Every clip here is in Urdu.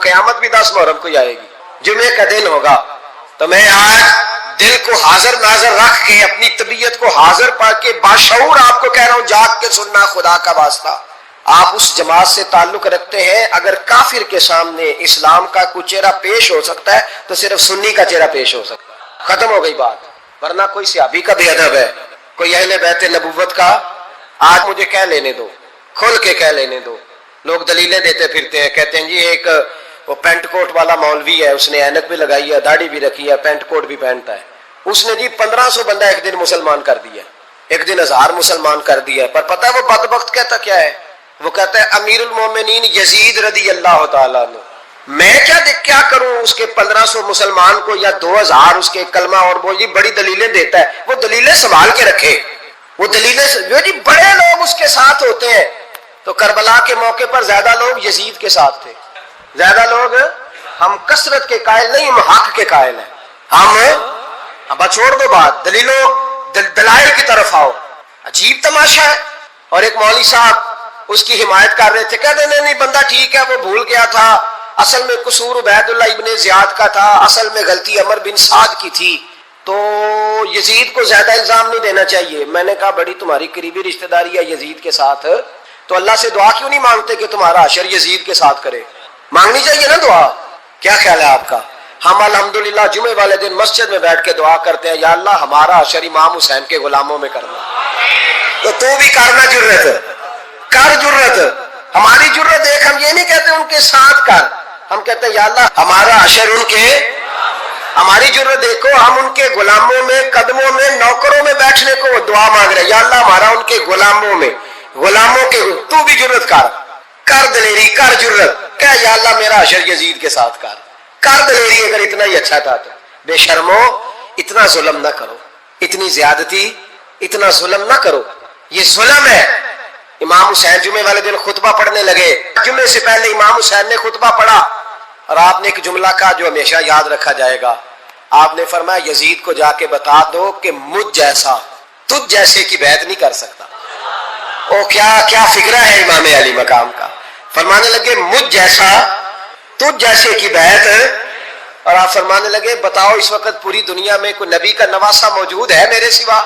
قیامت بھی 10 محرم کو ہی آئے گی، جمعے کا دن ہوگا. تو میں آج دل کو حاضر ناظر رکھ کے اپنی طبیعت کو حاضر پا کے باشعور آپ کو کہہ رہا ہوں، جاگ کے سننا خدا کا واسطہ. آپ اس جماعت سے تعلق رکھتے ہیں، اگر کافر کے سامنے اسلام کا کوئی چہرہ پیش ہو سکتا ہے تو صرف سنی کا چہرہ پیش ہو سکتا ہے. ختم ہو گئی بات. ورنہ کوئی صحابی کا بے ادب ہے، کوئی اہل بیت نبوت کا، آج مجھے کہہ لینے دو، کھل کے کہہ لینے دو. لوگ دلیلیں دیتے پھرتے ہیں، کہتے ہیں جی ایک وہ پینٹ کوٹ والا مولوی ہے، اس نے اینک بھی لگائی ہے، داڑھی بھی رکھی ہے، پینٹ کوٹ بھی پہنتا ہے، اس نے جی 1500 بندہ ایک دن مسلمان کر دیا، ایک دن 1000 مسلمان کر دیا. پر پتہ ہے وہ بدبخت کہتا کیا ہے؟ وہ کہتا ہے امیر المومنین یزید رضی اللہ تعالیٰ عنہ. میں کیا کروں اس کے 1500 مسلمان کو یا 2000 اس کے کلمہ، اور وہ جی بڑی دلیلیں دیتا ہے. وہ دلیلیں سنبھال کے رکھے، وہ دلیلیں جو جی بڑے لوگ اس کے ساتھ ہوتے ہیں. تو کربلا کے موقع پر زیادہ لوگ یزید کے ساتھ تھے، زیادہ لوگ. ہم کثرت کے قائل نہیں، ہم حق کے قائل ہیں. ہم اب چھوڑ دو بات، دلائل کی طرف آؤ. عجیب تماشا ہے. اور ایک مولوی صاحب اس کی حمایت کر رہے تھے، کہتے نہیں بندہ ٹھیک ہے، وہ بھول گیا تھا، اصل میں قصور عبید اللہ ابن زیاد کا تھا، اصل میں غلطی عمر بن سعد کی تھی، تو یزید کو زیادہ الزام نہیں دینا چاہیے. میں نے کہا بڑی تمہاری قریبی رشتہ داری ہے یزید کے ساتھ، تو اللہ سے دعا کیوں نہیں مانگتے کہ تمہارا حشر یزید کے ساتھ کرے؟ مانگنی چاہیے نا دعا. کیا خیال ہے آپ کا؟ ہم الحمدللہ جمعے والے دن مسجد میں بیٹھ کے دعا کرتے ہیں، یا اللہ ہمارا حشر امام حسین کے غلاموں میں کرنا. تو بھی کرنا جرت کر، جرت ہماری جرت دیکھ. ہم یہ نہیں کہتے ان کے ساتھ کر، ہم کہتے ہیں یا اللہ ہمارا حشر ان کے، ہماری جرت دیکھو، ہم ان کے غلاموں میں، قدموں میں، نوکروں میں بیٹھنے کو دعا مانگ رہے ہیں، یا اللہ ہمارا ان کے غلاموں میں، غلاموں کے. تو بھی جرت کر دلیری، کر جرت، کہ یا اللہ میرا حشر یزید کے ساتھ کر دلیری. اگر اتنا ہی اچھا تھا تو بے شرمو اتنا ظلم نہ کرو، اتنی زیادتی، اتنا ظلم نہ کرو. یہ ظلم ہے. امام حسین جمعے والے دن خطبہ پڑھنے لگے، جمعے سے پہلے امام حسین نے خطبہ پڑھا، اور آپ نے ایک جملہ کہا جو ہمیشہ یاد رکھا جائے گا. آپ نے فرمایا یزید کو جا کے بتا دو کہ مجھ جیسا تجھ جیسے کی بیعت نہیں کر سکتا. او کیا فکرہ ہے امام علی مقام کا. فرمانے لگے مجھ جیسا تجھ جیسے کی بیعت، اور آپ فرمانے لگے بتاؤ اس وقت پوری دنیا میں کوئی نبی کا نواسہ موجود ہے میرے سوا؟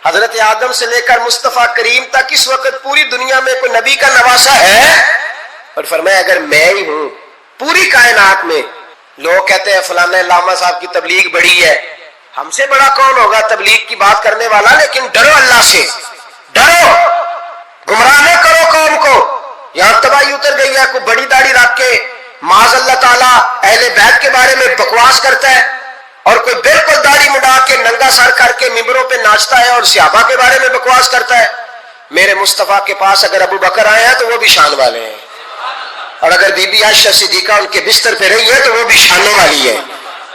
حضرت آدم سے لے کر مصطفیٰ کریم تک اس وقت پوری دنیا میں کوئی نبی کا نواسہ ہے؟ اور فرمایا اگر میں ہی ہوں پوری کائنات میں. لوگ کہتے ہیں فلانا علامہ صاحب کی تبلیغ بڑی ہے، ہم سے بڑا کون ہوگا تبلیغ کی بات کرنے والا؟ لیکن ڈرو اللہ سے، ڈرو، گمراہ نہ کرو قوم کو. یہاں تباہی اتر گئی ہے. کوئی بڑی داڑھی رکھ کے معاذ اللہ تعالیٰ اہل بیت کے بارے میں بکواس کرتا ہے، اور کوئی بالکل داڑھی مڈا کے ننگا سر کر کے ممبروں پہ ناچتا ہے اور صحابہ کے بارے میں بکواس کرتا ہے. میرے مصطفیٰ کے پاس اگر ابو بکر آئے ہیں تو وہ بھی شان والے ہیں، اور اگر بی بی عائشہ صدیقہ ان کے بستر پہ رہی ہے تو وہ بھی شانوں والی ہے.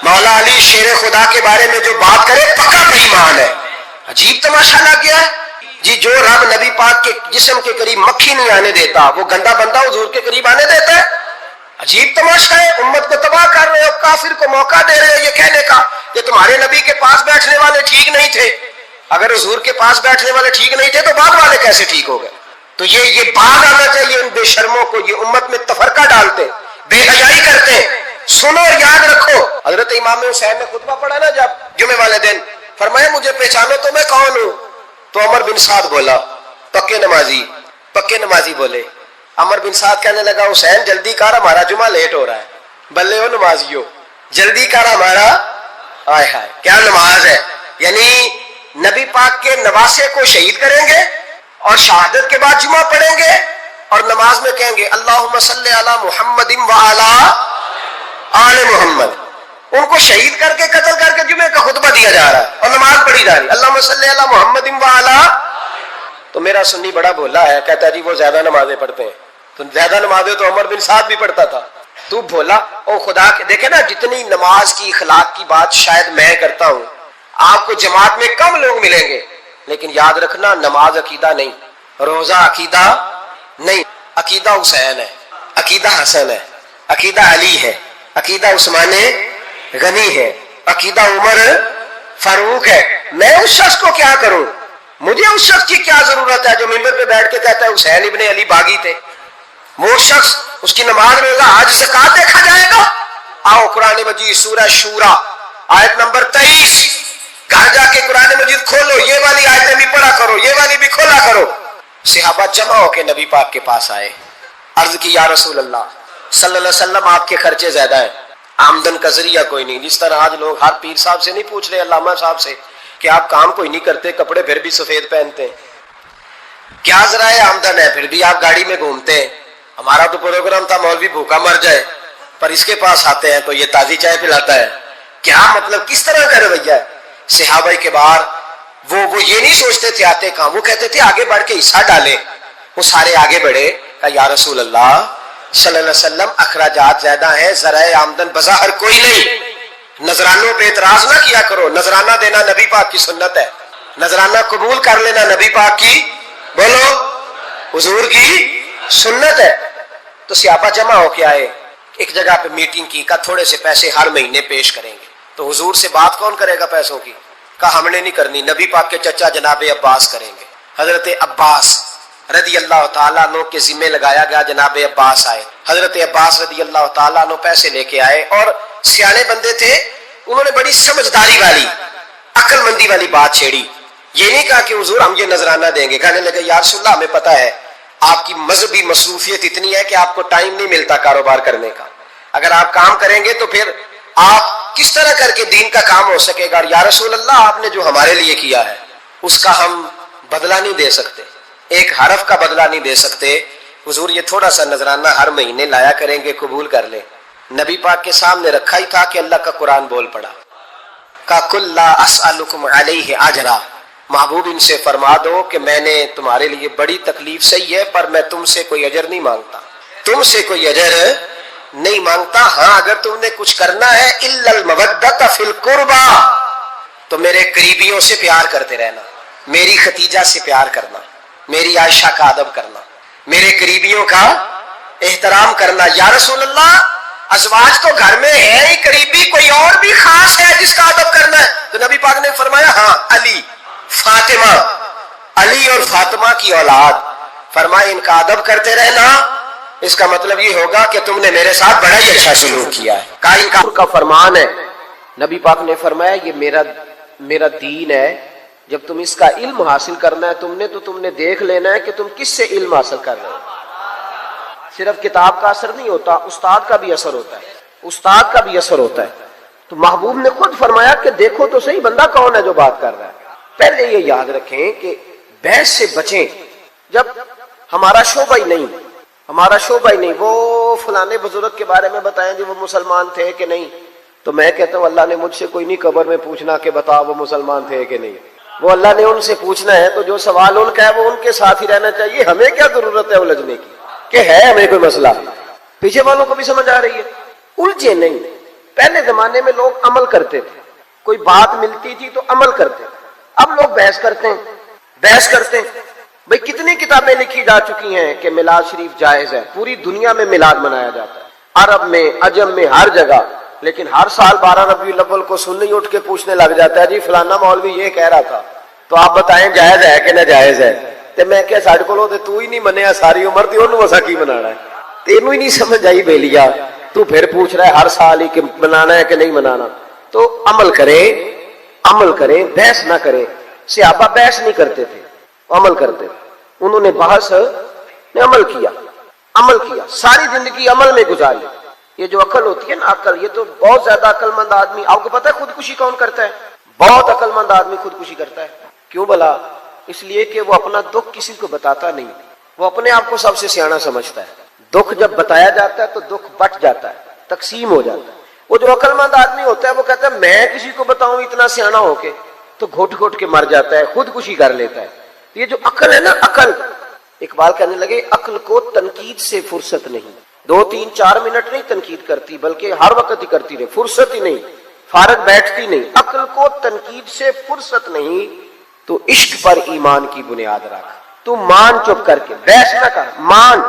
مولا علی شیر خدا کے بارے میں جو بات کرے پکا بے ایمان ہے. عجیب تماشا لگ گیا ہے جی. جو رب نبی پاک کے جسم کے قریب مکھی نہیں آنے دیتا، وہ گندا بندہ حضور کے قریب آنے دیتا ہے؟ عجیب تماشا ہے. امت کو تباہ کر رہے ہو، کافر کو موقع دے رہے ہو یہ کہنے کا کہ تمہارے نبی کے پاس بیٹھنے والے ٹھیک نہیں تھے. اگر حضور کے پاس بیٹھنے والے ٹھیک نہیں تھے تو بعد والے کیسے ٹھیک ہو گئے؟ تو یہ باز آنا چاہیے ان بے شرموں کو. یہ امت میں تفرقہ ڈالتے، بے حیائی کرتے. سنو اور یاد رکھو، حضرت امام حسین نے خطبہ پڑھا نا جب جمعے والے دن، فرمایا مجھے پہچانو تو میں کون ہوں؟ تو عمر بن سعد بولا، پکے نمازی بولے. عمر بن سعد کہنے لگا حسین جلدی کر ہمارا جمعہ لیٹ ہو رہا ہے. بلے ہو نمازیو، جلدی کر ہمارا. آئے ہائے کیا نماز ہے. یعنی نبی پاک کے نواسے کو شہید کریں گے اور شہادت کے بعد جمعہ پڑھیں گے اور نماز میں کہیں گے اللہم صلی علی محمد وعلی آل محمد. ان کو شہید کر کے قتل کر کے جمعے کا خطبہ دیا جا رہا ہے اور نماز پڑھی جا رہی اللہم صلی علی محمد وعلی. تو میرا سنی بڑا بھولا ہے، کہتا جی وہ زیادہ نمازیں پڑھتے ہیں. تو زیادہ نمازیں تو عمر بن سعد بھی پڑھتا تھا. تو بھولا او خدا کے. دیکھیں نا جتنی نماز کی اخلاق کی بات شاید میں کرتا ہوں، آپ کو جماعت میں کم لوگ ملیں گے، لیکن یاد رکھنا نماز عقیدہ نہیں، روزہ عقیدہ نہیں. عقیدہ حسین ہے، عقیدہ حسن ہے، عقیدہ علی ہے، عقیدہ عثمان غنی ہے، عقیدہ عمر فاروق ہے. میں اس شخص کو کیا کروں؟ مجھے اس شخص کی کیا ضرورت ہے جو ممبر پہ بیٹھ کے کہتا ہے حسین ابن علی باغی تھے؟ وہ شخص اس کی نماز روزہ حج زکات دیکھا جائے گا؟ آؤ قرآن مجید سورہ شورا آیت نمبر 23، گھر جا کے قرآن مجید کھولو، یہ والی آیتیں بھی پڑھا کرو، یہ والی بھی کھولا کرو۔ صحابہ جمع ہو کے نبی پاک کے پاس آئے، عرض کی یا رسول اللہ صلی اللہ علیہ وسلم آپ کے خرچے زیادہ ہیں، آمدن کا ذریعہ کوئی نہیں۔ جس طرح آج لوگ ہر پیر صاحب سے نہیں پوچھ رہے، علامہ صاحب سے، کہ آپ کام کوئی نہیں کرتے، کپڑے پھر بھی سفید پہنتے ہیں، کیا ذرائع آمدن ہے، پھر بھی آپ گاڑی میں گھومتے ہیں۔ ہمارا تو پروگرام تھا مولوی بھوکا مر جائے، پر اس کے پاس آتے ہیں تو یہ تازی چائے پلاتا ہے، کیا مطلب کس طرح کا رویہ ہے؟ صحابہ کے بار وہ یہ نہیں سوچتے تھے آتے کہاں، وہ کہتے تھے آگے بڑھ کے حصہ ڈالیں۔ وہ سارے آگے بڑھے، کہا یا رسول اللہ صلی اللہ علیہ وسلم اخراجات زیادہ ہیں، ذرائع آمدن بظاہر کوئی نہیں، نذرانوں پہ اعتراض نہ کیا کرو، نذرانہ دینا نبی پاک کی سنت ہے، نذرانہ قبول کر لینا نبی پاک کی، بولو، حضور کی سنت ہے۔ تو صحابہ جمع ہو کے آئے، ایک جگہ پہ میٹنگ کی، کہا تھوڑے سے پیسے ہر مہینے پیش کریں گے۔ تو حضور سے بات کون کرے گا پیسوں کی؟ کہا ہم نے نہیں کرنی، نبی پاک کے چچا جناب عباس کریں گے۔ حضرت عباس رضی اللہ تعالیٰ عنہ کے ذمہ لگایا گیا، جناب عباس آئے، حضرت عباس رضی اللہ تعالیٰ عنہ پیسے لے کے آئے، اور سیانے بندے تھے، انہوں نے بڑی سمجھداری والی عقل مندی والی بات چھیڑی۔ یہ نہیں کہا کہ حضور ہم یہ نذرانہ دیں گے، کہنے لگے یا رسول اللہ ہمیں پتہ ہے آپ کی مذہبی مصروفیت اتنی ہے کہ آپ کو ٹائم نہیں ملتا کاروبار کرنے کا، اگر آپ کام کریں گے تو پھر آپ کس طرح کر کے دین کا کام ہو سکے گا، اور یا رسول اللہ آپ نے جو ہمارے لیے کیا ہے اس کا ہم بدلہ نہیں دے سکتے، ایک حرف کا بدلہ نہیں دے سکتے، حضور یہ تھوڑا سا نذرانہ ہر مہینے لایا کریں گے، قبول کر لیں۔ نبی پاک کے سامنے رکھا ہی تھا کہ اللہ کا قرآن بول پڑا، کا کل لا اسألکم علیہ اجرا، محبوب ان سے فرما دو کہ میں نے تمہارے لیے بڑی تکلیف سہی ہے، پر میں تم سے کوئی اجر نہیں مانگتا، تم سے کوئی اجر نہیں مانگتا، ہاں اگر تم نے کچھ کرنا ہے الا المودۃ فی القربى، تو میرے قریبیوں سے پیار کرتے رہنا، میری ختیجہ سے پیار کرنا، میری عائشہ کا ادب کرنا، میرے قریبیوں کا احترام کرنا۔ یا رسول اللہ ازواج تو گھر میں ہے ہی قریبی، کوئی اور بھی خاص ہے جس کا ادب کرنا ہے؟ تو نبی پاک نے فرمایا ہاں علی، فاطمہ، علی اور فاطمہ کی اولاد، فرمایا ان کا ادب کرتے رہنا، اس کا مطلب یہ ہوگا کہ تم نے میرے ساتھ بڑا ہی اچھا سلوک کیا ہے۔ ان کا فرمان ہے، نبی پاک نے فرمایا یہ میرا دین ہے، جب تم اس کا علم حاصل کرنا ہے تم نے دیکھ لینا ہے کہ تم کس سے علم حاصل کر رہے ہو۔ صرف کتاب کا اثر نہیں ہوتا، استاد کا بھی اثر ہوتا ہے، استاد کا بھی اثر ہوتا ہے۔ تو محبوب نے خود فرمایا کہ دیکھو تو صحیح بندہ کون ہے جو بات کر رہا ہے۔ پہلے یہ یاد رکھیں کہ بحث سے بچیں، جب ہمارا شعبہ ہی نہیں، وہ فلانے بزرگ کے بارے میں بتائیں جی وہ مسلمان تھے کہ نہیں، تو میں کہتا ہوں اللہ نے مجھ سے کوئی نہیں قبر میں پوچھنا کہ بتا وہ مسلمان تھے کہ نہیں، وہ اللہ نے ان سے پوچھنا ہے، تو جو سوال ان کا ہے وہ ان کے ساتھ ہی رہنا چاہیے، ہمیں کیا ضرورت ہے الجھنے کی کہ ہے ہمیں کوئی مسئلہ۔ پیچھے والوں کو بھی سمجھ آ رہی ہے، الجھے نہیں۔ پہلے زمانے میں لوگ عمل کرتے تھے، کوئی بات ملتی تھی تو عمل کرتے، اب لوگ بحث کرتے ہیں۔ بھئی کتنی کتابیں لکھی جا چکی ہیں کہ میلاد شریف جائز ہے، پوری دنیا میں میلاد منایا جاتا ہے، عرب میں، عجم میں، ہر جگہ، لیکن ہر سال 12 ربیع الاول کو سنی اٹھ کے پوچھنے لگ جاتا ہے جی فلانا مولوی یہ کہہ رہا تھا، تو آپ بتائیں جائز ہے کہ ناجائز ہے؟ تے میں کہ ساڈے کولوں تے تو ہی نہیں منیا ساری عمر تے اونوں اسا کی منانا ہے، تینوں ہی نہیں سمجھ آئی بیلیا، تو پھر پوچھ رہا ہے ہر سال ہی کہ منانا ہے کہ نہیں منانا۔ تو عمل کریں، بحث نہ کریں۔ صحابہ بحث نہیں کرتے تھے، عمل کرتے تھے، انہوں نے بحث نے عمل کیا، ساری زندگی عمل میں گزاری۔ یہ جو عقل ہوتی ہے نا، عقل، یہ تو بہت زیادہ عقل مند آدمی، آپ کو پتہ ہے خودکشی کون کرتا ہے؟ بہت عقل مند آدمی خودکشی کرتا ہے۔ کیوں بھلا؟ اس لیے کہ وہ اپنا دکھ کسی کو بتاتا نہیں، وہ اپنے آپ کو سب سے سیانا سمجھتا ہے۔ دکھ جب بتایا جاتا ہے تو دکھ بٹ جاتا ہے، تقسیم ہو جاتا ہے۔ وہ جو عقل مند آدمی ہوتا ہے وہ کہتا ہے میں کسی کو بتاؤں اتنا سیانا ہو کے، تو گھٹ گھٹ کے مر جاتا ہے، خودکشی کر لیتا ہے۔ یہ جو عقل ہے نا، عقل، اقبال کہنے لگے عقل کو تنقید سے فرصت نہیں، 2 3 4 منٹ نہیں تنقید کرتی، بلکہ ہر وقت ہی کرتی رہے، فرصت ہی نہیں، فارغ بیٹھتی نہیں۔ عقل کو تنقید سے فرصت نہیں، تو عشق پر ایمان کی بنیاد رکھ، تو مان چپ کر کے، بحث نہ کر، مان۔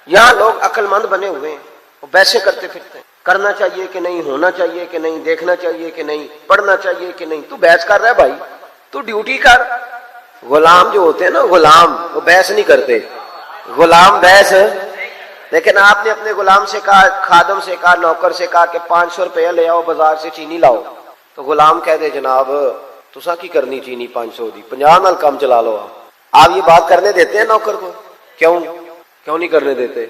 یہاں لوگ عقل مند بنے ہوئے ہیں، وہ بحثیں کرتے پھرتے ہیں، کرنا چاہیے کہ نہیں، ہونا چاہیے کہ نہیں، دیکھنا چاہیے کہ نہیں، پڑھنا چاہیے کہ نہیں۔ تو بحث کر رہا ہے بھائی، تو ڈیوٹی کر۔ غلام جو ہوتے ہیں نا، غلام وہ بحث نہیں کرتے، غلام بحث لیکن آپ نے اپنے غلام سے کہا، خادم سے کہا، نوکر سے کہا کہ 500 روپیہ لے آؤ بازار سے چینی لاؤ، تو غلام کہہ دے جناب تسا کی کرنی چینی 500 دی 50 نال کم چلا لو۔ آپ یہ بات کرنے دیتے ہیں نوکر کو؟ کیوں نہیں کرنے دیتے؟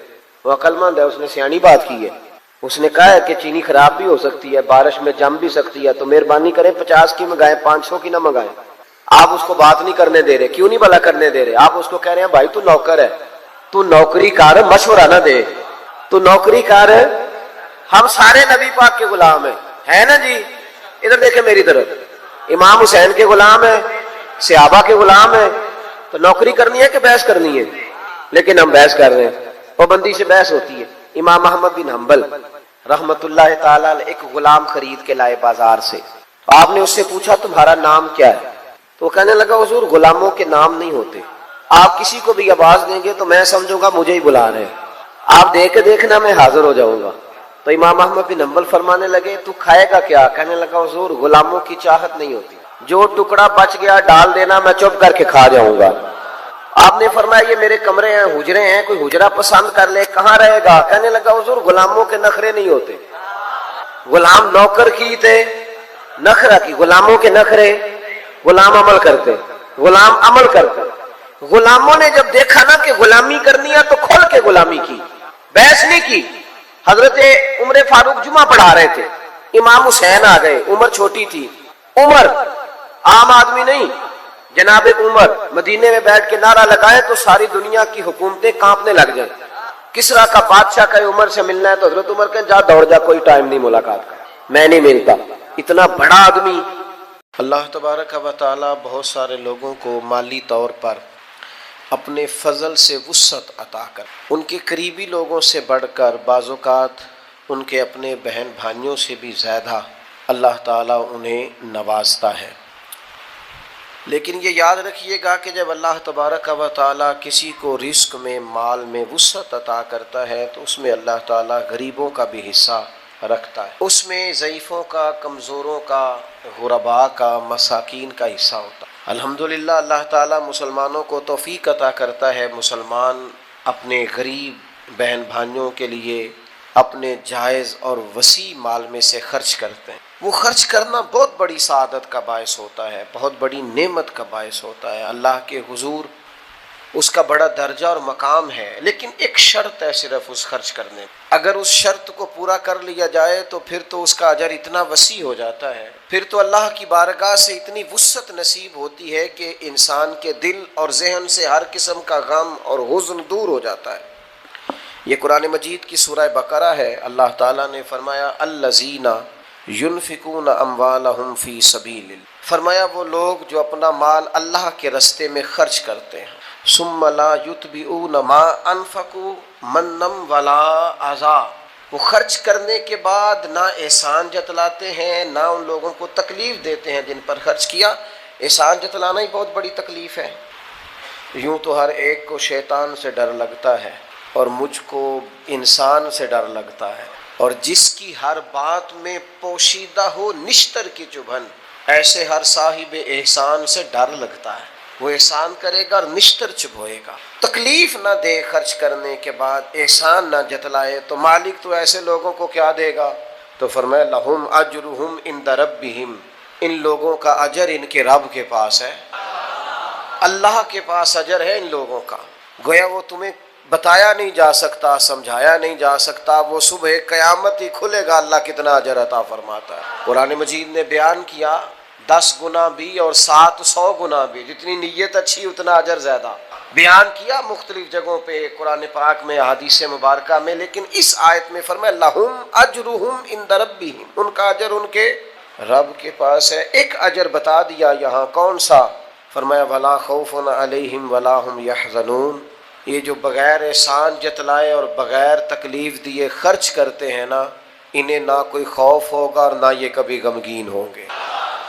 وہ عقل مند ہے، اس نے سیانی بات کی ہے، اس نے کہا ہے کہ چینی خراب بھی ہو سکتی ہے، بارش میں جم بھی سکتی ہے، تو مہربانی کریں 50 کی منگائیں، 500 کی نہ منگائیں۔ آپ اس کو بات نہیں کرنے دے رہے، کیوں نہیں بھلا کرنے دے رہے؟ آپ اس کو کہہ رہے ہیں بھائی تو نوکر ہے، تو نوکری کر، مشورہ نہ دے، تو نوکری کر۔ ہم سارے نبی پاک کے غلام ہیں، ہے نا جی؟ ادھر دیکھیں میری طرف، امام حسین کے غلام ہیں، صحابہ کے غلام ہیں، تو نوکری کرنی ہے کہ بحث کرنی ہے؟ لیکن ہم بحث کر رہے ہیں، پابندی سے بحث ہوتی ہے۔ امام احمد بن حنبل رحمت اللہ تعالی علیہ ایک غلام خرید کے لائے بازار سے، آپ نے اس سے پوچھا تمہارا نام کیا ہے؟ تو وہ کہنے لگا حضور غلاموں کے نام نہیں ہوتے، آپ کسی کو بھی آواز دیں گے تو میں سمجھوں گا مجھے ہی بلا رہے ہیں، آپ دیکھنا میں حاضر ہو جاؤں گا۔ تو امام احمد بن حنبل فرمانے لگے تو کھائے گا کیا؟ کہنے لگا حضور غلاموں کی چاہت نہیں ہوتی، جو ٹکڑا بچ گیا ڈال دینا، میں چپ کر کے کھا جاؤں گا۔ آپ نے فرمایا یہ میرے کمرے ہیں، حجرے ہیں، کوئی حجرہ پسند کر لے، کہاں رہے گا؟ کہنے لگا حضور غلاموں کے نخرے نہیں ہوتے، غلام نوکر کی تھے نخرہ کی، غلاموں کے نخرے، غلام عمل کرتے، غلام عمل کرتے۔ غلاموں نے جب دیکھا نا کہ غلامی کرنی ہے تو کھل کے غلامی کی، بحث نہیں کی۔ حضرت عمر فاروق جمعہ پڑھا رہے تھے، امام حسین آ گئے، عمر چھوٹی تھی، عمر عام آدمی نہیں، جناب عمر مدینے میں بیٹھ کے نعرہ لگائے تو ساری دنیا کی حکومتیں کانپنے لگ جائیں۔ کسرا کا بادشاہ کا عمر سے ملنا ہے تو حضرت عمر کہیں جا دوڑ جا، کوئی ٹائم نہیں ملاقات کا، میں نہیں ملتا۔ اتنا بڑا آدمی۔ اللہ تبارک و تعالی بہت سارے لوگوں کو مالی طور پر اپنے فضل سے وسعت عطا کر، ان کے قریبی لوگوں سے بڑھ کر، بعض اوقات ان کے اپنے بہن بھائیوں سے بھی زیادہ اللہ تعالیٰ انہیں نوازتا ہے۔ لیکن یہ یاد رکھیے گا کہ جب اللہ تبارک و تعالیٰ کسی کو رزق میں، مال میں وسعت عطا کرتا ہے تو اس میں اللہ تعالیٰ غریبوں کا بھی حصہ رکھتا ہے، اس میں ضعیفوں کا، کمزوروں کا، غرباء کا، مساکین کا حصہ ہوتا ہے۔ الحمدللہ اللہ تعالیٰ مسلمانوں کو توفیق عطا کرتا ہے، مسلمان اپنے غریب بہن بھائیوں کے لیے اپنے جائز اور وسیع مال میں سے خرچ کرتے ہیں۔ وہ خرچ کرنا بہت بڑی سعادت کا باعث ہوتا ہے، بہت بڑی نعمت کا باعث ہوتا ہے، اللہ کے حضور اس کا بڑا درجہ اور مقام ہے۔ لیکن ایک شرط ہے صرف اس خرچ کرنے میں، اگر اس شرط کو پورا کر لیا جائے تو پھر تو اس کا اجر اتنا وسیع ہو جاتا ہے، پھر تو اللہ کی بارگاہ سے اتنی وسعت نصیب ہوتی ہے کہ انسان کے دل اور ذہن سے ہر قسم کا غم اور حزن دور ہو جاتا ہے۔ یہ قرآن مجید کی سورہ بقرہ ہے، اللہ تعالیٰ نے فرمایا الذین ينفقون اموالهم فی سبیل اللہ، فرمایا وہ لوگ جو اپنا مال اللہ کے راستے میں خرچ کرتے ہیں، ثم لا یتبعون ما انفقوا منا ولا اذى، وہ خرچ کرنے کے بعد نہ احسان جتلاتے ہیں، نہ ان لوگوں کو تکلیف دیتے ہیں جن پر خرچ کیا۔ احسان جتلانا ہی بہت بڑی تکلیف ہے۔ یوں تو ہر ایک کو شیطان سے ڈر لگتا ہے اور مجھ کو انسان سے ڈر لگتا ہے، اور جس کی ہر بات میں پوشیدہ ہو نشتر کی چبھن، ایسے ہر صاحب احسان سے ڈر لگتا ہے، وہ احسان کرے گا اور نشتر چبھوئے گا۔ تکلیف نہ دے خرچ کرنے کے بعد، احسان نہ جتلائے تو مالک تو ایسے لوگوں کو کیا دے گا؟ تو فرمایا لہم اجرہم عند ربہم، ان لوگوں کا اجر ان کے رب کے پاس ہے، اللہ کے پاس اجر ہے ان لوگوں کا۔ گویا وہ تمہیں بتایا نہیں جا سکتا، سمجھایا نہیں جا سکتا، وہ صبح قیامت ہی کھلے گا اللہ کتنا اجر عطا فرماتا ہے۔ قرآن مجید نے بیان کیا 10 گنا بھی اور 700 گنا بھی، جتنی نیت اچھی اتنا اجر زیادہ، بیان کیا مختلف جگہوں پہ قرآن پاک میں، احادیث مبارکہ میں، لیکن اس آیت میں فرمایا لہم اجرہم عند ربہم، ان کا اجر ان کے رب کے پاس ہے۔ ایک اجر بتا دیا یہاں، کون سا؟ فرمایا ولا خوف علیہم ولا ہم یحزنون، یہ جو بغیر احسان جتلائے اور بغیر تکلیف دیے خرچ کرتے ہیں نا، انہیں نہ کوئی خوف ہوگا اور نہ یہ کبھی غمگین ہوں گے۔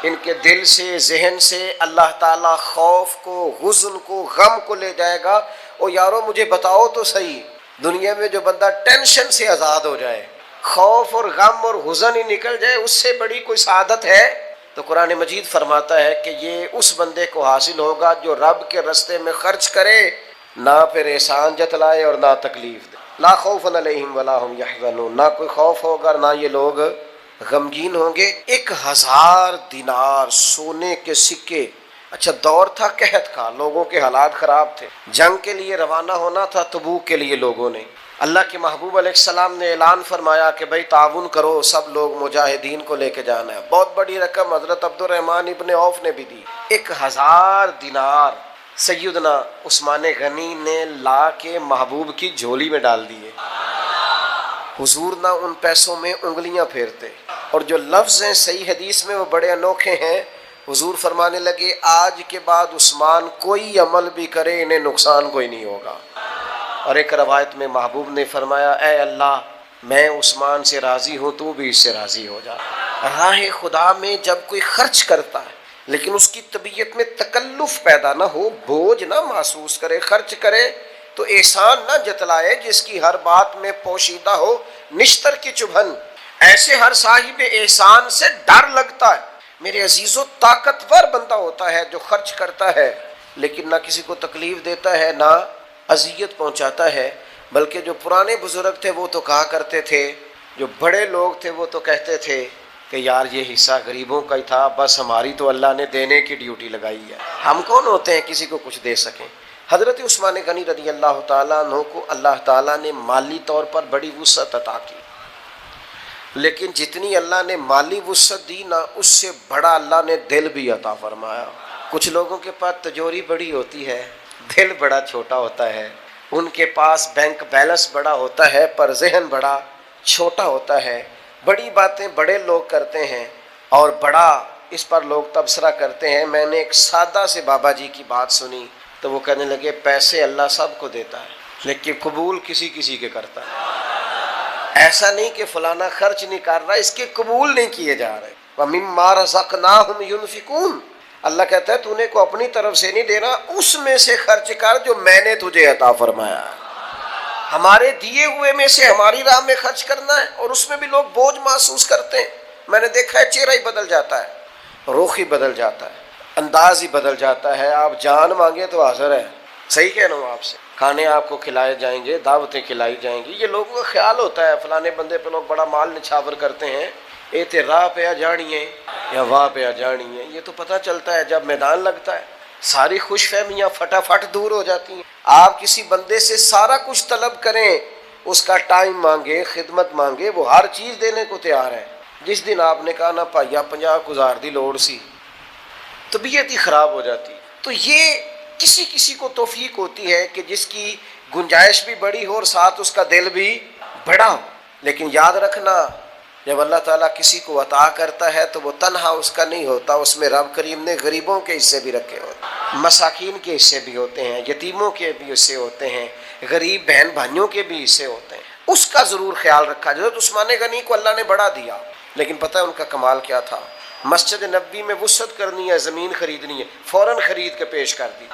ان کے دل سے، ذہن سے اللہ تعالیٰ خوف کو، حزن کو، غم کو لے جائے گا۔ اور یارو مجھے بتاؤ تو صحیح، دنیا میں جو بندہ ٹینشن سے آزاد ہو جائے، خوف اور غم اور حزن ہی نکل جائے، اس سے بڑی کوئی سعادت ہے؟ تو قرآن مجید فرماتا ہے کہ یہ اس بندے کو حاصل ہوگا جو رب کے راستے میں خرچ کرے، نہ پھر احسان جتلائے اور نہ تکلیف دے۔ لا خوف علیہم ولا ہم یحزنون، نہ کوئی خوف ہوگا نہ یہ لوگ غمگین ہوں گے۔ 1000 دینار سونے کے سکے، اچھا دور تھا قحط کا، لوگوں کے حالات خراب تھے، جنگ کے لیے روانہ ہونا تھا تبوک کے لیے لوگوں نے، اللہ کے محبوب علیہ السلام نے اعلان فرمایا کہ بھئی تعاون کرو، سب لوگ مجاہدین کو لے کے جانا ہے۔ بہت بڑی رقم حضرت عبد الرحمن ابن عوف نے بھی دی، 1000 دینار سیدنا عثمان غنی نے لا کے محبوب کی جھولی میں ڈال دیے۔ حضور نہ ان پیسوں میں انگلیاں پھیرتے، اور جو لفظ ہیں صحیح حدیث میں وہ بڑے انوکھے ہیں۔ حضور فرمانے لگے آج کے بعد عثمان کوئی عمل بھی کرے انہیں نقصان کوئی نہیں ہوگا۔ اور ایک روایت میں محبوب نے فرمایا اے اللہ میں عثمان سے راضی ہوں، تو بھی اس سے راضی ہو جا۔ راہ خدا میں جب کوئی خرچ کرتا ہے لیکن اس کی طبیعت میں تکلف پیدا نہ ہو، بوجھ نہ محسوس کرے، خرچ کرے تو احسان نہ جتلائے جس کی ہر بات میں پوشیدہ ہو نشتر کی چبھن، ایسے ہر صاحب احسان سے ڈر لگتا ہے۔ میرے عزیزو، طاقتور بندہ ہوتا ہے جو خرچ کرتا ہے لیکن نہ کسی کو تکلیف دیتا ہے نہ اذیت پہنچاتا ہے، بلکہ جو پرانے بزرگ تھے وہ تو کہا کرتے تھے، جو بڑے لوگ تھے وہ تو کہتے تھے کہ یار یہ حصہ غریبوں کا ہی تھا، بس ہماری تو اللہ نے دینے کی ڈیوٹی لگائی ہے، ہم کون ہوتے ہیں کسی کو کچھ دے سکیں۔ حضرت عثمان غنی رضی اللہ تعالیٰ عنہ کو اللہ تعالیٰ نے مالی طور پر بڑی وسعت عطا کی، لیکن جتنی اللہ نے مالی وسعت دی نا اس سے بڑا اللہ نے دل بھی عطا فرمایا۔ کچھ لوگوں کے پاس تجوری بڑی ہوتی ہے، دل بڑا چھوٹا ہوتا ہے، ان کے پاس بینک بیلنس بڑا ہوتا ہے پر ذہن بڑا چھوٹا ہوتا ہے، بڑی باتیں بڑے لوگ کرتے ہیں اور بڑا اس پر لوگ تبصرہ کرتے ہیں۔ میں نے ایک سادہ سے بابا جی کی بات سنی تو وہ کہنے لگے پیسے اللہ سب کو دیتا ہے لیکن قبول کسی کسی کے کرتا ہے، ایسا نہیں کہ فلانا خرچ نہیں کر رہا، اس کے قبول نہیں کیے جا رہے۔ وَمِمَّا رَزَقْنَاهُمْ يُنْفِقُونَ، اللہ کہتا ہے تو نے کو اپنی طرف سے نہیں دینا، اس میں سے خرچ کر جو میں نے تجھے عطا فرمایا۔ ہمارے دیے ہوئے میں سے ہماری راہ میں خرچ کرنا ہے، اور اس میں بھی لوگ بوجھ محسوس کرتے ہیں۔ میں نے دیکھا ہے چہرہ ہی بدل جاتا ہے، رخ ہی بدل جاتا ہے، انداز ہی بدل جاتا ہے۔ آپ جان مانگے تو حاضر ہے، صحیح کہہ رہا ہوں آپ سے، کھانے آپ کو کھلائے جائیں گے، دعوتیں کھلائی جائیں گی۔ یہ لوگوں کا خیال ہوتا ہے فلانے بندے پہ لوگ بڑا مال نچھاور کرتے ہیں، اے تے راہ پہ آ جانی ہے یا واہ پہ آ جانی ہے، یہ تو پتہ چلتا ہے جب میدان لگتا ہے، ساری خوش فہمیاں فٹافٹ دور ہو جاتی ہیں۔ آپ کسی بندے سے سارا کچھ طلب کریں، اس کا ٹائم مانگے، خدمت مانگے، وہ ہر چیز دینے کو تیار ہے۔ جس دن آپ نے کہا نا پائیا 50 گزار دی لوڑ سی، طبیعت ہی خراب ہو جاتی۔ تو یہ کسی کسی کو توفیق ہوتی ہے کہ جس کی گنجائش بھی بڑی ہو اور ساتھ اس کا دل بھی بڑا ہو، لیکن یاد رکھنا جب اللہ تعالیٰ کسی کو عطا کرتا ہے تو وہ تنہا اس کا نہیں ہوتا، اس میں رب کریم نے غریبوں کے حصے بھی رکھے ہوتے ہیں، مساکین کے حصے بھی ہوتے ہیں، یتیموں کے بھی حصے ہوتے ہیں، غریب بہن بھائیوں کے بھی حصے ہوتے ہیں، اس کا ضرور خیال رکھا جائے۔ تو عثمان غنی کو اللہ نے بڑا دیا، لیکن پتہ ہے ان کا کمال کیا تھا؟ مسجد نبوی میں وسعت کرنی ہے، زمین خریدنی ہے، فوراً خرید کے پیش کر دی۔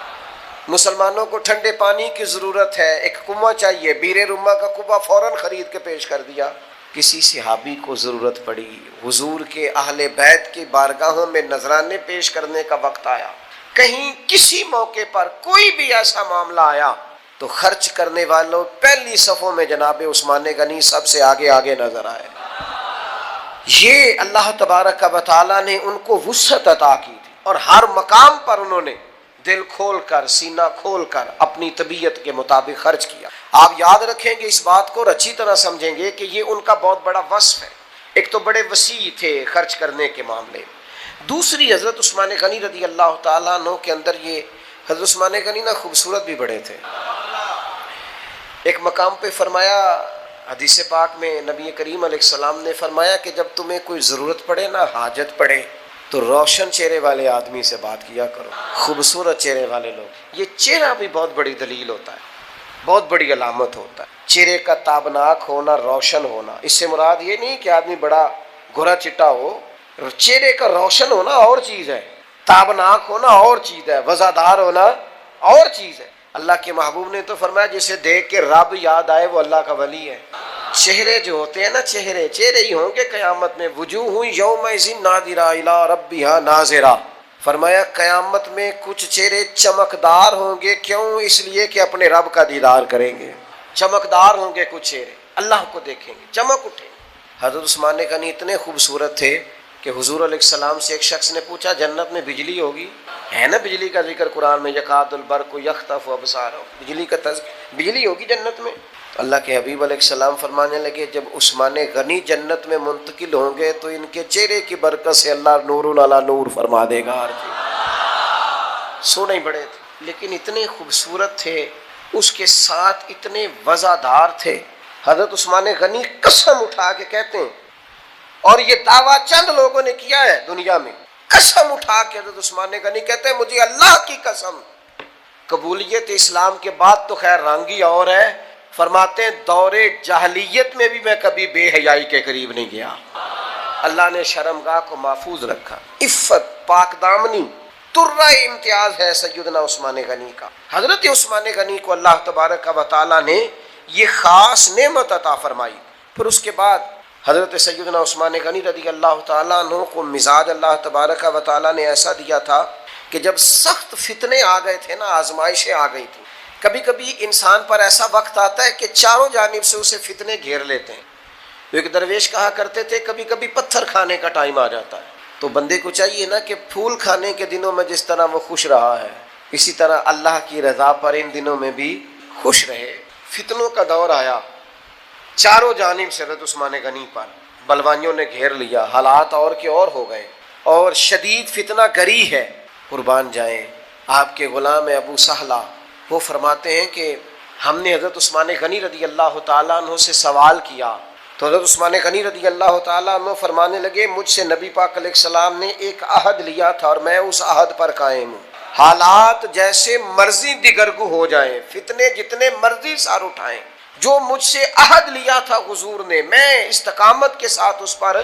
مسلمانوں کو ٹھنڈے پانی کی ضرورت ہے، ایک کنواں چاہیے، بیر رما کا کنواں فوراً خرید کے پیش کر دیا۔ کسی صحابی کو ضرورت پڑی، حضور کے اہل بیت کی بارگاہوں میں نذرانے پیش کرنے کا وقت آیا، کہیں کسی موقع پر کوئی بھی ایسا معاملہ آیا تو خرچ کرنے والوں پہلی صفوں میں جناب عثمان غنی سب سے آگے آگے نظر آئے۔ یہ اللہ تبارک و تعالیٰ نے ان کو وسعت عطا کی تھی، اور ہر مقام پر انہوں نے دل کھول کر، سینہ کھول کر اپنی طبیعت کے مطابق خرچ کیا۔ آپ یاد رکھیں گے اس بات کو اور اچھی طرح سمجھیں گے کہ یہ ان کا بہت بڑا وصف ہے۔ ایک تو بڑے وسیع تھے خرچ کرنے کے معاملے میں، دوسری حضرت عثمان غنی رضی اللہ تعالیٰ عنہ کے اندر یہ حضرت عثمان غنی نا خوبصورت بھی بڑے تھے۔ ایک مقام پہ فرمایا، حدیث پاک میں نبی کریم علیہ السلام نے فرمایا کہ جب تمہیں کوئی ضرورت پڑے نا، حاجت پڑے، تو روشن چہرے والے آدمی سے بات کیا کرو، خوبصورت چہرے والے لوگ۔ یہ چہرہ بھی بہت بڑی دلیل ہوتا ہے، بہت بڑی علامت ہوتا ہے، چہرے کا تابناک ہونا، روشن ہونا۔ اس سے مراد یہ نہیں کہ آدمی بڑا گورا چٹا ہو، چہرے کا روشن ہونا اور چیز ہے، تابناک ہونا اور چیز ہے، وزادار ہونا اور چیز ہے۔ اللہ کے محبوب نے تو فرمایا جسے دیکھ کے رب یاد آئے وہ اللہ کا ولی ہے۔ چہرے جو ہوتے ہیں نا، چہرے ہی ہوں گے قیامت میں، وجوہ یومئذ ناظرہ الی ربہا ناظرہ۔ فرمایا قیامت میں کچھ چہرے چمکدار ہوں گے، کیوں؟ اس لیے کہ اپنے رب کا دیدار کریں گے۔ چمکدار ہوں گے کچھ چہرے، اللہ کو دیکھیں گے، چمک اٹھیں گے۔ حضرت عثمان غنی اتنے خوبصورت تھے کہ حضور علیہ السلام سے ایک شخص نے پوچھا جنت میں بجلی ہوگی؟ ہے نا بجلی کا ذکر قرآن میں، یکاد البرق یخطف ابصارهم، بجلی کا بجلی ہوگی جنت میں؟ اللہ کے حبیب علیہ السلام فرمانے لگے جب عثمان غنی جنت میں منتقل ہوں گے تو ان کے چہرے کی برکت سے اللہ نور علی نور فرما دے گا۔ سونے بڑے تھے لیکن اتنے خوبصورت تھے، اس کے ساتھ اتنے وزادار تھے۔ حضرت عثمان غنی قسم اٹھا کے کہتے ہیں، اور یہ دعویٰ چند لوگوں نے کیا ہے دنیا میں، قسم اٹھا کے حضرت عثمان غنی کہتے ہیں مجھے اللہ کی قسم، قبولیت اسلام کے بعد تو خیر رنگ ہی اور ہے، فرماتے ہیں دور جاہلیت میں بھی میں کبھی بے حیائی کے قریب نہیں گیا۔ اللہ نے شرمگاہ کو محفوظ رکھا، عفت، پاک دامنی، ترہ امتیاز ہے سیدنا عثمان غنی کا۔ حضرت عثمان غنی کو اللہ تبارک و تعالیٰ نے یہ خاص نعمت عطا فرمائی۔ پھر اس کے بعد حضرت سیدنا عثمان غنی رضی اللہ تعالیٰ عنہ کو مزاج اللہ تبارک و تعالیٰ نے ایسا دیا تھا کہ جب سخت فتنے آ گئے تھے نا، آزمائشیں آ گئی تھیں، کبھی کبھی انسان پر ایسا وقت آتا ہے کہ چاروں جانب سے اسے فتنے گھیر لیتے ہیں۔ ایک درویش کہا کرتے تھے کبھی کبھی پتھر کھانے کا ٹائم آ جاتا ہے، تو بندے کو چاہیے نا کہ پھول کھانے کے دنوں میں جس طرح وہ خوش رہا ہے اسی طرح اللہ کی رضا پر ان دنوں میں بھی خوش رہے۔ فتنوں کا دور آیا، چاروں جانب سے حضرت عثمان غنی پر بلوائیوں نے گھیر لیا، حالات اور کے اور ہو گئے، اور شدید فتنہ گری ہے۔ قربان جائیں آپ کے غلام ابو سہلہ، وہ فرماتے ہیں کہ ہم نے حضرت عثمان غنی رضی اللہ تعالیٰ عنہ سے سوال کیا تو حضرت عثمان غنی رضی اللہ تعالیٰ عنہ فرمانے لگے مجھ سے نبی پاک علیہ السلام نے ایک عہد لیا تھا اور میں اس عہد پر قائم ہوں، حالات جیسے مرضی دگرگو ہو جائیں، فتنے جتنے مرضی سار اٹھائیں، جو مجھ سے عہد لیا تھا حضور نے میں استقامت کے ساتھ اس پر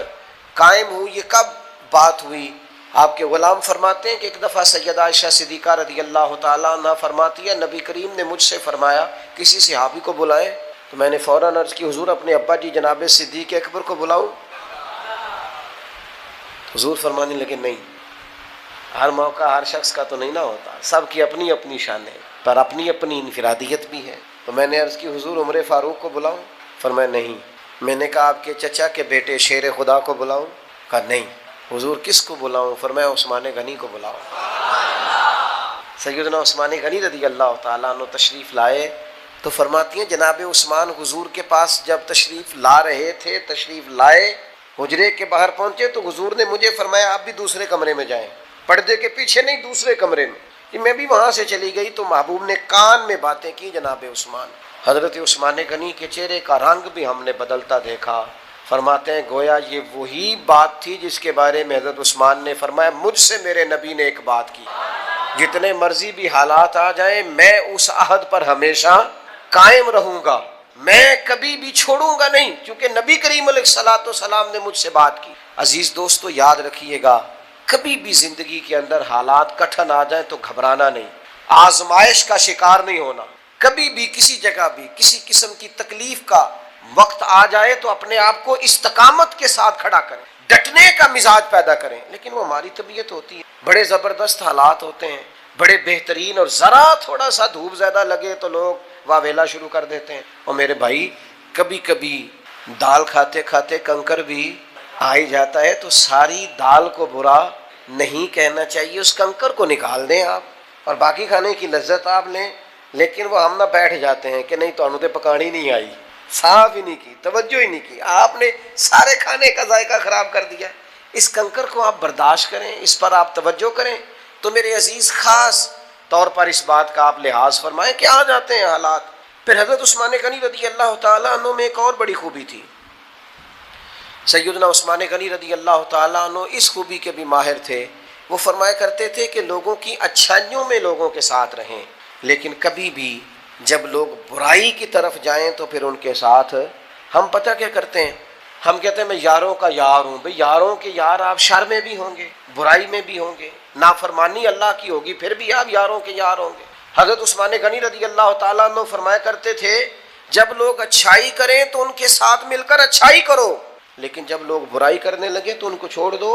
قائم ہوں۔ یہ کب بات ہوئی؟ آپ کے غلام فرماتے ہیں کہ ایک دفعہ سیدہ عائشہ صدیقہ رضی اللہ تعالیٰ عنہ فرماتی ہے نبی کریم نے مجھ سے فرمایا کسی صحابی کو بلائیں، تو میں نے فوراً عرض کی حضور اپنے ابا جی جناب صدیق اکبر کو بلاؤں؟ حضور فرمانے لگے نہیں، ہر موقع ہر شخص کا تو نہیں نہ ہوتا، سب کی اپنی اپنی شان ہے پر اپنی اپنی انفرادیت بھی ہے۔ تو میں نے عرض کی حضور عمر فاروق کو بلاؤں؟ فرمایا نہیں۔ میں نے کہا آپ کے چچا کے بیٹے شیر خدا کو بلاؤں؟ کہا نہیں۔ حضور کس کو بلاؤں؟ فرمایا عثمان غنی کو بلاؤ۔ سیدنا عثمان غنی رضی اللہ تعالیٰ عنہ تشریف لائے تو فرماتی ہیں جناب عثمان حضور کے پاس جب تشریف لا رہے تھے، تشریف لائے، حجرے کے باہر پہنچے تو حضور نے مجھے فرمایا آپ بھی دوسرے کمرے میں جائیں، پردے کے پیچھے نہیں دوسرے کمرے میں۔ کہ میں بھی وہاں سے چلی گئی تو محبوب نے کان میں باتیں کی جناب عثمان۔ حضرت عثمان غنی کے چہرے کا رنگ بھی ہم نے بدلتا دیکھا۔ فرماتے ہیں گویا یہ وہی بات تھی جس کے بارے میں حضرت عثمان نے فرمایا مجھ سے میرے نبی نے ایک بات کی، جتنے مرضی بھی حالات آ جائیں میں اس عہد پر ہمیشہ قائم رہوں گا، میں کبھی بھی چھوڑوں گا نہیں، کیونکہ نبی کریم علیہ الصلوۃ والسلام نے مجھ سے بات کی۔ عزیز دوستو یاد رکھیے گا کبھی بھی زندگی کے اندر حالات کٹھن آ جائیں تو گھبرانا نہیں، آزمائش کا شکار نہیں ہونا۔ کبھی بھی کسی جگہ بھی کسی قسم کی تکلیف کا وقت آ جائے تو اپنے آپ کو استقامت کے ساتھ کھڑا کریں، ڈٹنے کا مزاج پیدا کریں۔ لیکن وہ ہماری طبیعت ہوتی ہے، بڑے زبردست حالات ہوتے ہیں، بڑے بہترین، اور ذرا تھوڑا سا دھوپ زیادہ لگے تو لوگ واویلا شروع کر دیتے ہیں۔ اور میرے بھائی کبھی کبھی دال کھاتے کھاتے کنکر بھی آ ہی جاتا ہے، تو ساری دال کو برا نہیں کہنا چاہیے، اس کنکر کو نکال دیں آپ اور باقی کھانے کی لذت آپ لیں۔ لیکن وہ ہم نہ بیٹھ جاتے ہیں کہ نہیں تو انہوں نے پکانی نہیں آئی، صاف ہی نہیں کی، توجہ ہی نہیں کی، آپ نے سارے کھانے کا ذائقہ خراب کر دیا۔ اس کنکر کو آپ برداشت کریں، اس پر آپ توجہ کریں۔ تو میرے عزیز خاص طور پر اس بات کا آپ لحاظ فرمائیں کہ آ جاتے ہیں حالات۔ پھر حضرت عثمان غنی رضی اللہ تعالیٰ عنہ میں ایک اور بڑی خوبی تھی۔ سیدنا عثمان غنی رضی اللہ تعالیٰ عنہ اس خوبی کے بھی ماہر تھے، وہ فرمایا کرتے تھے کہ لوگوں کی اچھائیوں میں لوگوں کے ساتھ رہیں، لیکن کبھی بھی جب لوگ برائی کی طرف جائیں تو پھر ان کے ساتھ ہم پتہ کیا کرتے ہیں، ہم کہتے ہیں میں یاروں کا یار ہوں۔ بھئی یاروں کے یار آپ شر میں بھی ہوں گے، برائی میں بھی ہوں گے، نافرمانی اللہ کی ہوگی پھر بھی آپ یاروں کے یار ہوں گے۔ حضرت عثمان غنی رضی اللہ تعالیٰ عنہ فرمایا کرتے تھے جب لوگ اچھائی کریں تو ان کے ساتھ مل کر اچھائی کرو، لیکن جب لوگ برائی کرنے لگے تو ان کو چھوڑ دو،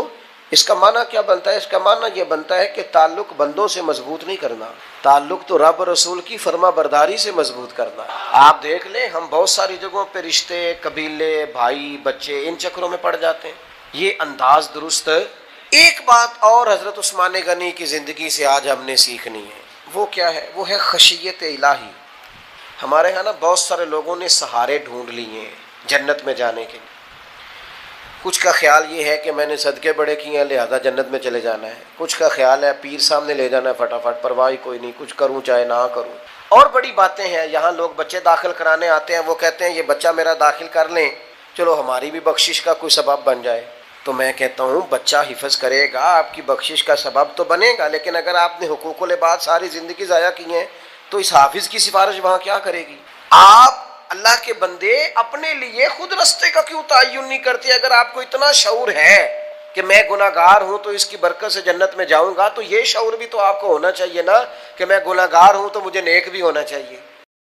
اس کا معنی کیا بنتا ہے؟ اس کا معنی یہ بنتا ہے کہ تعلق بندوں سے مضبوط نہیں کرنا، تعلق تو رب رسول کی فرما برداری سے مضبوط کرنا ہے۔ آپ دیکھ لیں، ہم بہت ساری جگہوں پہ رشتے، قبیلے، بھائی، بچے ان چکروں میں پڑ جاتے ہیں، یہ انداز درست ہے۔ ایک بات اور حضرت عثمان غنی کی زندگی سے آج ہم نے سیکھنی ہے، وہ کیا ہے؟ وہ ہے خشیت الہی۔ ہمارے ہاں نا بہت سارے لوگوں نے سہارے ڈھونڈ لیے ہیں جنت میں جانے کے لیے۔ کچھ کا خیال یہ ہے کہ میں نے صدقے بڑے کیے ہیں لہذا جنت میں چلے جانا ہے، کچھ کا خیال ہے پیر سامنے لے جانا ہے فٹافٹ، پرواہ کوئی نہیں، کچھ کروں چاہے نہ کروں۔ اور بڑی باتیں ہیں، یہاں لوگ بچے داخل کرانے آتے ہیں، وہ کہتے ہیں یہ بچہ میرا داخل کر لیں، چلو ہماری بھی بخشش کا کوئی سبب بن جائے۔ تو میں کہتا ہوں بچہ حفظ کرے گا، آپ کی بخشش کا سبب تو بنے گا، لیکن اگر آپ نے حقوق العباد ساری زندگی ضائع کی ہیں تو اس حافظ کی سفارش وہاں کیا کرے گی؟ آپ اللہ کے بندے اپنے لیے خود رستے کا کیوں تعین نہیں کرتے؟ اگر آپ کو اتنا شعور ہے کہ میں گناہ گار ہوں تو اس کی برکت سے جنت میں جاؤں گا، تو یہ شعور بھی تو آپ کو ہونا چاہیے نا کہ میں گناہ گار ہوں تو مجھے نیک بھی ہونا چاہیے۔